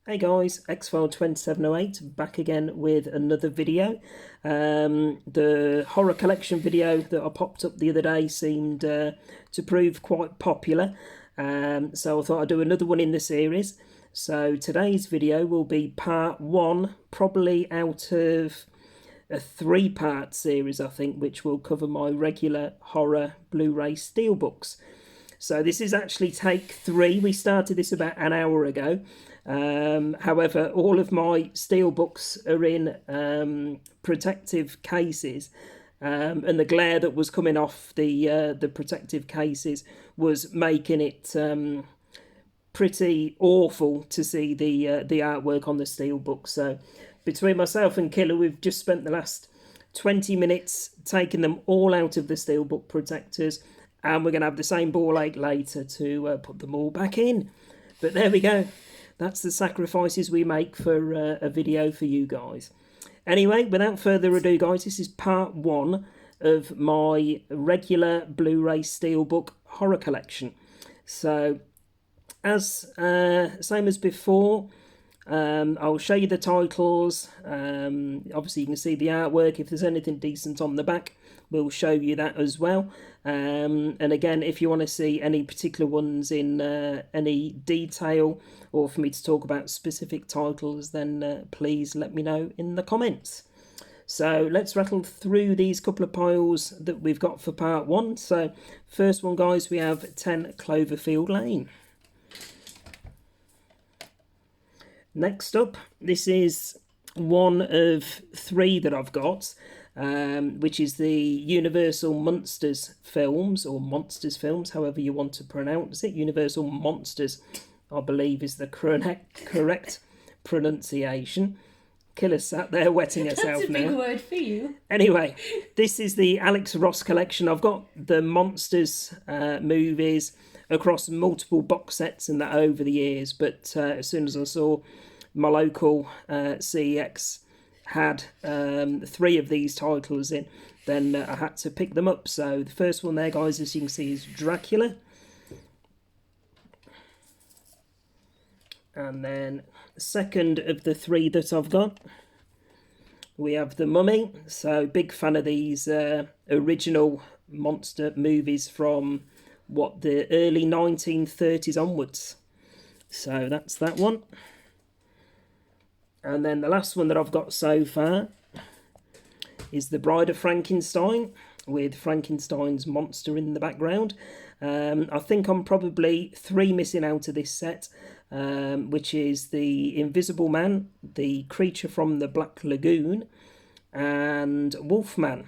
Hey guys, Xfile 2708 back again with another video. The horror collection video that I popped up the other day seemed to prove quite popular, so I thought I'd do another one in the series. So today's video will be part one, probably out of a three-part series, I think, which will cover my regular horror Blu-ray steelbooks. So this is actually take three. We started this about an hour ago. However, all of my steelbooks are in protective cases, and the glare that was coming off the protective cases was making it pretty awful to see the artwork on the steelbook. So between myself and Killer, we've just spent the last 20 minutes taking them all out of the steelbook protectors, and we're going to have the same ball ache later to put them all back in. But there we go. That's the sacrifices we make for a video for you guys. Anyway, without further ado, guys, this is part one of my regular Blu-ray steelbook horror collection. So, as same as before, I'll show you the titles. Obviously, you can see the artwork. If there's anything decent on the back, we'll show you that as well. And again, if you want to see any particular ones in any detail, or for me to talk about specific titles, then please let me know in the comments. So let's rattle through these couple of piles that we've got for part one. So first one, guys, we have 10 Cloverfield Lane. Next up, this is one of three that I've got, which is the Universal Monsters films, or Monsters films, however you want to pronounce it. Universal Monsters, I believe, is the correct pronunciation. Killer sat there wetting herself now. That's a big word for you. Anyway, this is the Alex Ross collection. I've got the Monsters movies across multiple box sets and that over the years, but as soon as I saw my local CEX had three of these titles in, then I had to pick them up. So the first one there, guys, as you can see, is Dracula. And then the second of the three that I've got, we have The Mummy. So big fan of these original monster movies from the early 1930s onwards. So that's that one. And then the last one that I've got so far is The Bride of Frankenstein, with Frankenstein's monster in the background. I think I'm probably three missing out of this set, which is The Invisible Man, The Creature from the Black Lagoon, and Wolfman.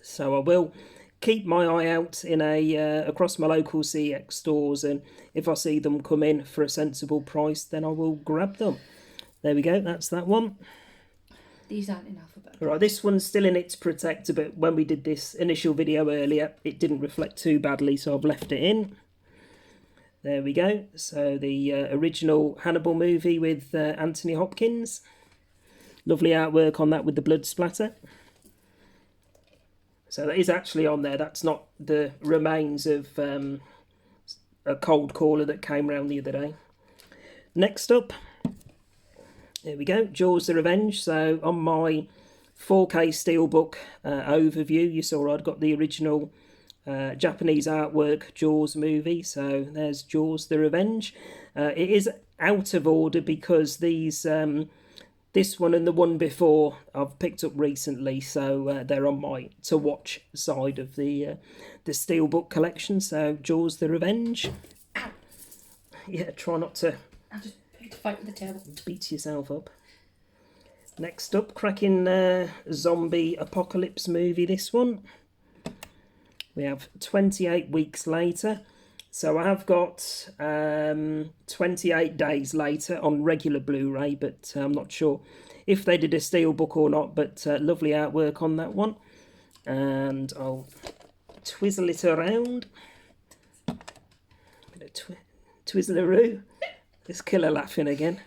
So I will keep my eye out in across my local CX stores, and if I see them come in for a sensible price, then I will grab them. There we go, that's that one. These aren't in alphabet. Right, this one's still in its protector, but when we did this initial video earlier, it didn't reflect too badly, so I've left it in. There we go. So the original Hannibal movie with Anthony Hopkins. Lovely artwork on that with the blood splatter. So that is actually on there. That's not the remains of a cold caller that came round the other day. Next up, there we go, Jaws the Revenge. So on my 4K steelbook overview, you saw I'd got the original Japanese artwork Jaws movie. So there's Jaws the Revenge. It is out of order because these this one and the one before I've picked up recently, so they're on my to watch side of the steelbook collection. So Jaws the Revenge. Ow. Yeah, try not to I'll just fight with the table. beat yourself up. Next up, cracking zombie apocalypse movie, this one. We have 28 weeks later. So I have got 28 days later on regular Blu-ray, but I'm not sure if they did a steelbook or not, but lovely artwork on that one. And I'll twizzle it around. Bit of twizzleroo. This Killer laughing again.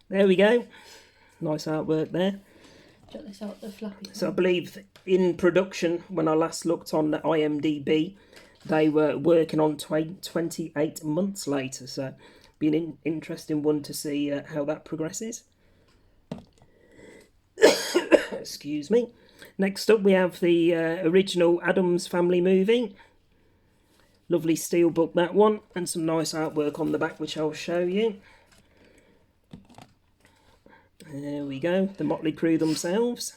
There we go. Nice artwork there. Jot this out the flappy. So I believe in production, when I last looked on IMDb, they were working on 28 months later. So be an interesting one to see how that progresses. Excuse me. Next up we have the original Addams Family movie. Lovely steelbook, that one, and some nice artwork on the back which I'll show you. There we go, the Motley Crue themselves.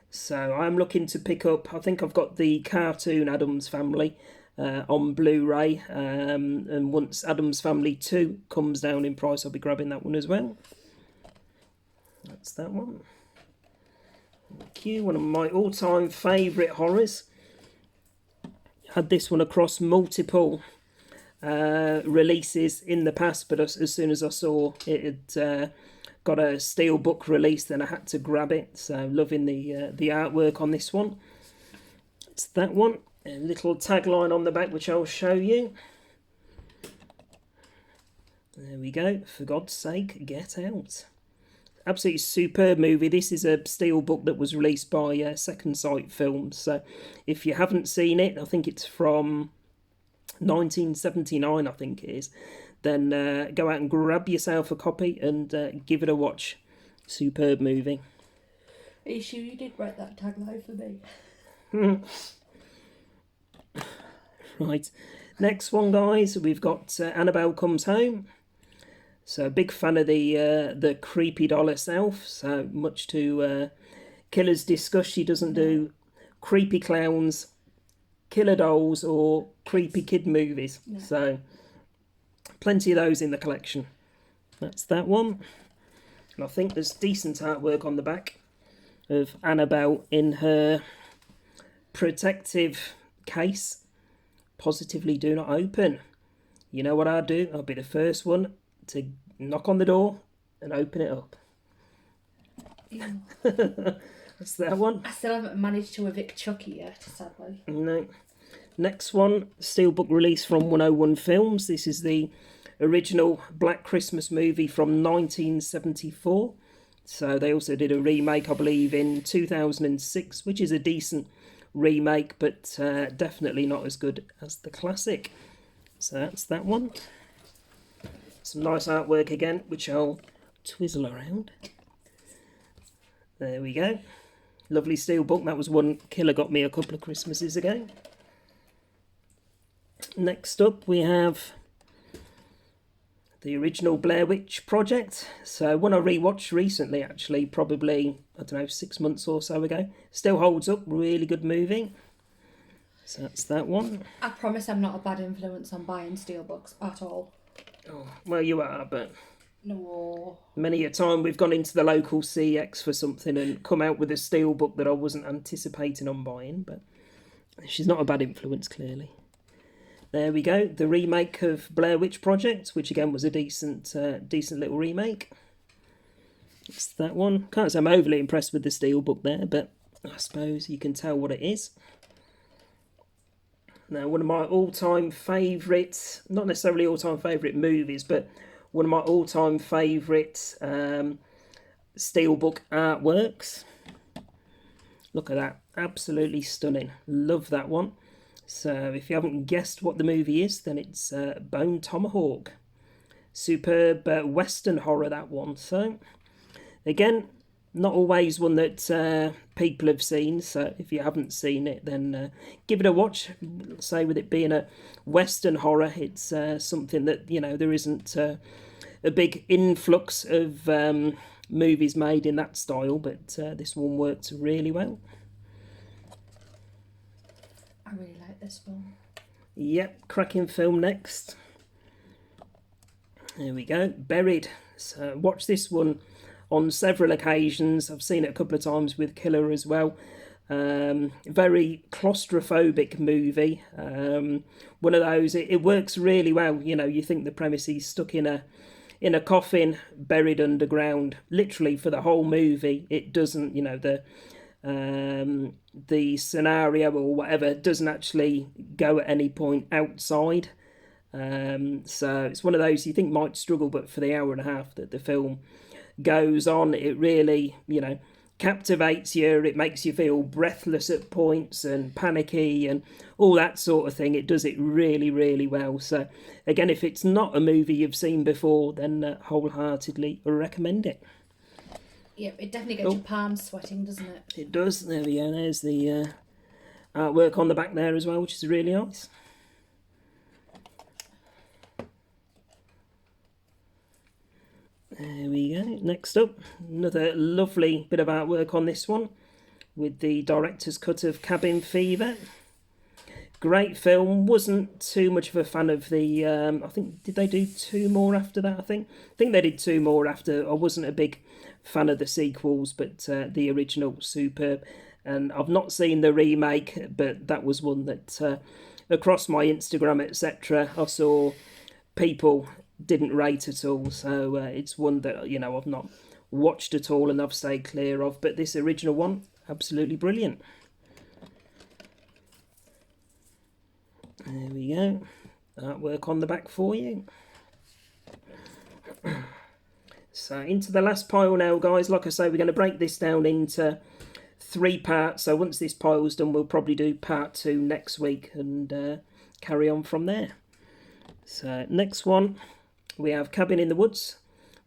So I'm looking to pick up, I think I've got the cartoon Addams Family on Blu-ray, and once Addams Family 2 comes down in price, I'll be grabbing that one as well. That's that one. Thank you, one of my all-time favourite horrors. Had this one across multiple releases in the past, but as soon as I saw it had got a steelbook release, then I had to grab it. So loving the artwork on this one. It's that one. A little tagline on the back which I'll show you. There we go. For God's sake, get out. Absolutely superb movie. This is a steelbook that was released by Second Sight Films. So if you haven't seen it, I think it's from 1979, I think it is. Then go out and grab yourself a copy and give it a watch. Superb movie. Are you sure you did write that tagline for me? Right. Next one, guys. We've got Annabelle Comes Home. So big fan of the creepy doll herself. So much to Killer's disgust, she doesn't do creepy clowns, killer dolls, or creepy kid movies. No. So plenty of those in the collection. That's that one. And I think there's decent artwork on the back of Annabelle in her protective case. Positively do not open. You know what I'll do? I'll be the first one to knock on the door and open it up. That's that one. I still haven't managed to evict Chucky yet, sadly. No. Next one, steelbook release from 101 Films. This is the original Black Christmas movie from 1974. So they also did a remake, I believe, in 2006, which is a decent remake, but definitely not as good as the classic. So that's that one. Some nice artwork again, which I'll twizzle around. There we go. Lovely steelbook. That was one Killer got me a couple of Christmases ago. Next up we have the original Blair Witch Project. So one I rewatched recently, actually, probably, I don't know, 6 months or so ago. Still holds up, really good movie. So that's that one. I promise I'm not a bad influence on buying steelbooks at all. Oh, well, you are, but no. Many a time we've gone into the local CX for something and come out with a steelbook that I wasn't anticipating on buying, but she's not a bad influence, clearly. There we go, the remake of Blair Witch Project, which again was a decent little remake. It's that one. Can't say I'm overly impressed with the steelbook there, but I suppose you can tell what it is. Now, one of my all-time favourite, not necessarily all-time favourite movies, but one of my all-time favourite steelbook artworks. Look at that, absolutely stunning. Love that one. So if you haven't guessed what the movie is, then it's Bone Tomahawk. Superb Western horror, that one. So, again, not always one that people have seen, so if you haven't seen it, then give it a watch. Say, with it being a Western horror, it's something that, you know, there isn't a big influx of movies made in that style, but this one worked really well. I really like this film. Yep, cracking film next. There we go, Buried. So watch this one on several occasions. I've seen it a couple of times with Killer as well. Very claustrophobic movie. One of those, it works really well. You know, you think the premise, he's stuck in a coffin, buried underground, literally for the whole movie. It doesn't, you know, the scenario or whatever doesn't actually go at any point outside. So it's one of those you think might struggle, but for the hour and a half that the film goes on, it really, you know, captivates you. It makes you feel breathless at points and panicky and all that sort of thing. It does it really, really well. So again, if it's not a movie you've seen before, then wholeheartedly recommend it. Yep, it definitely gets your palms sweating, doesn't it? It does. There we go. There's the artwork on the back there as well, which is really nice. There we go. Next up, another lovely bit of artwork on this one with the director's cut of Cabin Fever. Great film. Wasn't too much of a fan of the... I think, did they do 2 more after that, I think? I think they did 2 more after. I wasn't a big fan of the sequels, but the original, superb. And I've not seen the remake, but that was one that across my Instagram, etc., I saw people didn't rate at all. So it's one that, you know, I've not watched at all and I've stayed clear of. But this original one, absolutely brilliant. There we go. Artwork on the back for you. So into the last pile now, guys. Like I say, we're going to break this down into 3 parts. So once this pile's done, we'll probably do part 2 next week and carry on from there. So next one, we have Cabin in the Woods.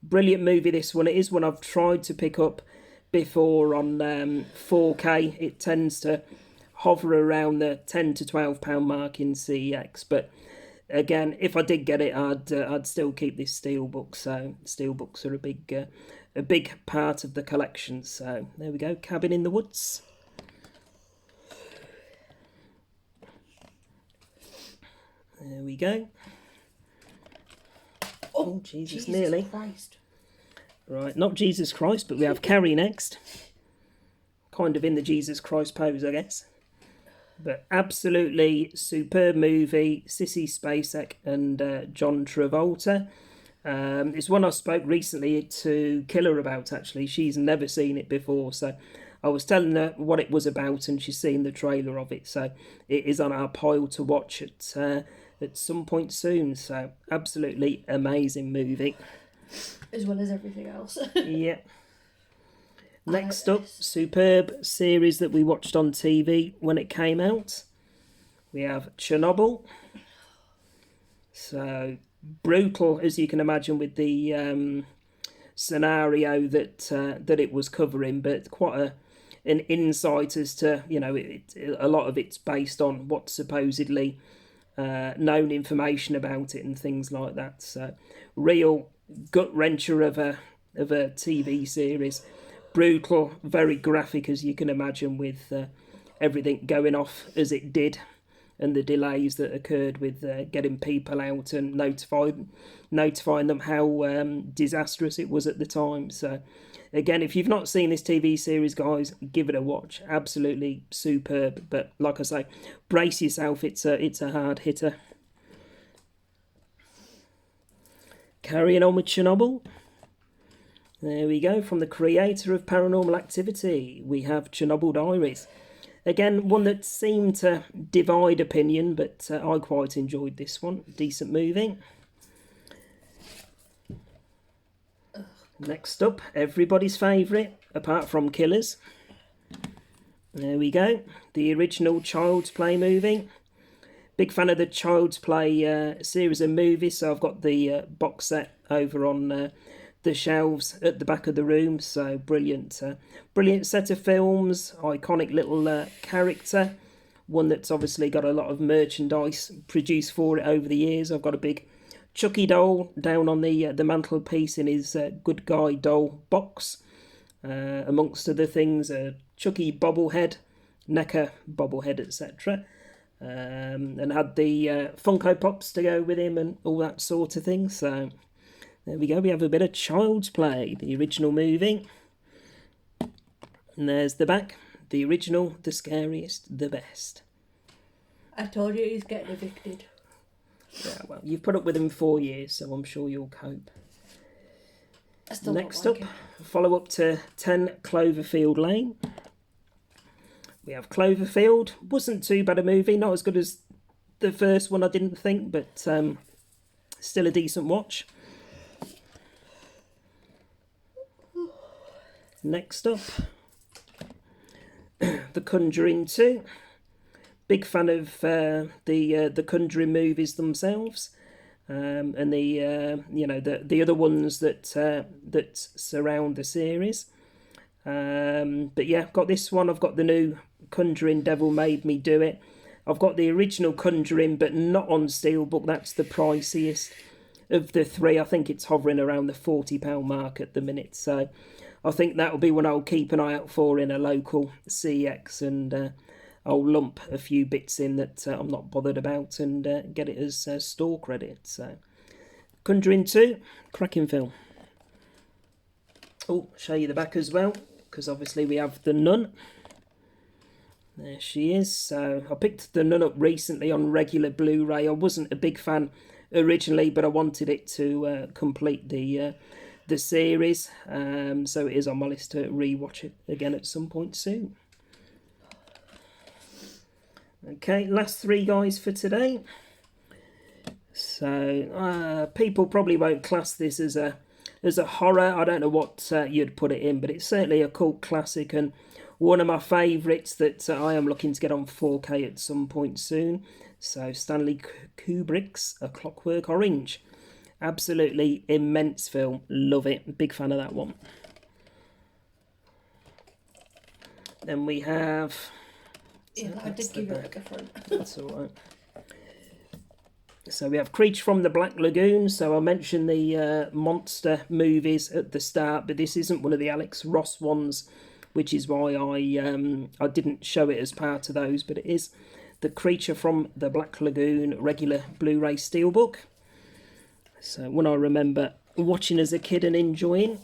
Brilliant movie, this one. It is one I've tried to pick up before on 4K. It tends to hover around the £10 to £12 mark in CEX, but again, if I did get it, I'd still keep this Steelbook. So Steelbooks are a big part of the collection. So there we go, Cabin in the Woods. There we go. Oh, Jesus nearly. Christ. Right, not Jesus Christ, but we have Carrie next. Kind of in the Jesus Christ pose, I guess. But absolutely superb movie. Sissy Spacek and John Travolta. It's one I spoke recently to Killer about, actually. She's never seen it before, so I was telling her what it was about and she's seen the trailer of it. So it is on our pile to watch at some point soon. So absolutely amazing movie. As well as everything else. Yeah. Next up, superb series that we watched on TV when it came out. We have Chernobyl. So brutal, as you can imagine, with the scenario that it was covering, but quite an insight as to, you know, a lot of it's based on what's supposedly known information about it and things like that. So real gut wrencher of a TV series. Brutal, very graphic, as you can imagine, with everything going off as it did and the delays that occurred with getting people out and notifying them how disastrous it was at the time. So again, if you've not seen this TV series, guys, give it a watch. Absolutely superb. But like I say, brace yourself, it's a hard hitter. Carrying on with Chernobyl. There we go, from the creator of Paranormal Activity, we have Chernobyl Diaries. Again, one that seemed to divide opinion, but I quite enjoyed this one. Decent movie. Next up, everybody's favourite, apart from Killers. There we go, the original Child's Play movie. Big fan of the Child's Play series of movies, so I've got the box set over on the shelves at the back of the room. So brilliant set of films, iconic little character, one that's obviously got a lot of merchandise produced for it over the years. I've got a big Chucky doll down on the mantelpiece in his Good Guy doll box, amongst other things, a Chucky bobblehead, Necker bobblehead, etc. And had the Funko Pops to go with him and all that sort of thing. So there we go, we have a bit of Child's Play, the original movie. And there's the back, the original, the scariest, the best. I told you he's getting evicted. Yeah, well, you've put up with him 4 years, so I'm sure you'll cope. Next up, follow up to 10 Cloverfield Lane. We have Cloverfield. Wasn't too bad a movie, not as good as the first one, I didn't think, but still a decent watch. Next up, The Conjuring 2. Big fan of the Conjuring movies themselves, and the other ones that surround the series. But yeah, I've got this one. I've got the new Conjuring Devil Made Me Do It. I've got the original Conjuring, but not on Steelbook. That's the priciest of the three. I think it's hovering around the £40 mark at the minute. So I think that'll be one I'll keep an eye out for in a local CX, and I'll lump a few bits in that I'm not bothered about and get it as store credit. So Conjuring 2, cracking film. Oh, show you the back as well, because obviously we have the Nun. There she is. So I picked the Nun up recently on regular Blu-ray. I wasn't a big fan originally, but I wanted it to complete the series. So it is on my list to rewatch it again at some point soon. Okay, last three guys for today. So people probably won't class this as a horror. I don't know what you'd put it in, but it's certainly a cult classic and one of my favourites that I am looking to get on 4K at some point soon. So Stanley Kubrick's A Clockwork Orange. Absolutely immense film. Love it. Big fan of that one. Then we have... Yeah, I did give you a different. That's all right. So we have Creature from the Black Lagoon. So I mentioned the monster movies at the start, but this isn't one of the Alex Ross ones, which is why I didn't show it as part of those, but it is the Creature from the Black Lagoon regular Blu-ray Steelbook. So one I remember watching as a kid and enjoying.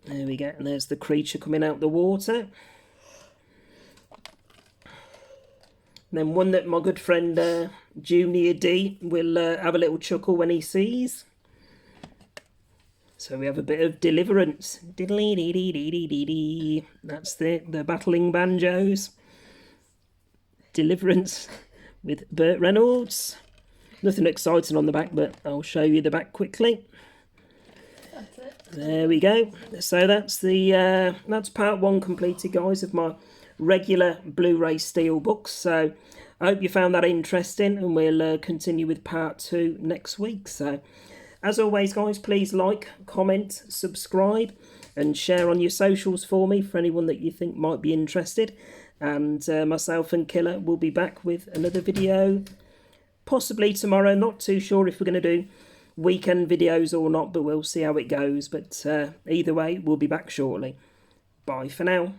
There we go, and there's the creature coming out the water. And then one that my good friend Junior D will have a little chuckle when he sees. So we have a bit of Deliverance. Diddly-dee-dee-dee-dee-dee. That's the battling banjos. Deliverance with Burt Reynolds. Nothing exciting on the back, but I'll show you the back quickly. That's it. There we go. So that's that's part one completed, guys, of my regular Blu-ray Steelbooks. So I hope you found that interesting, and we'll continue with part two next week. So as always, guys, please like, comment, subscribe, and share on your socials for me for anyone that you think might be interested. And myself and Killer will be back with another video possibly tomorrow. Not too sure if we're going to do weekend videos or not, but we'll see how it goes. But either way, we'll be back shortly. Bye for now.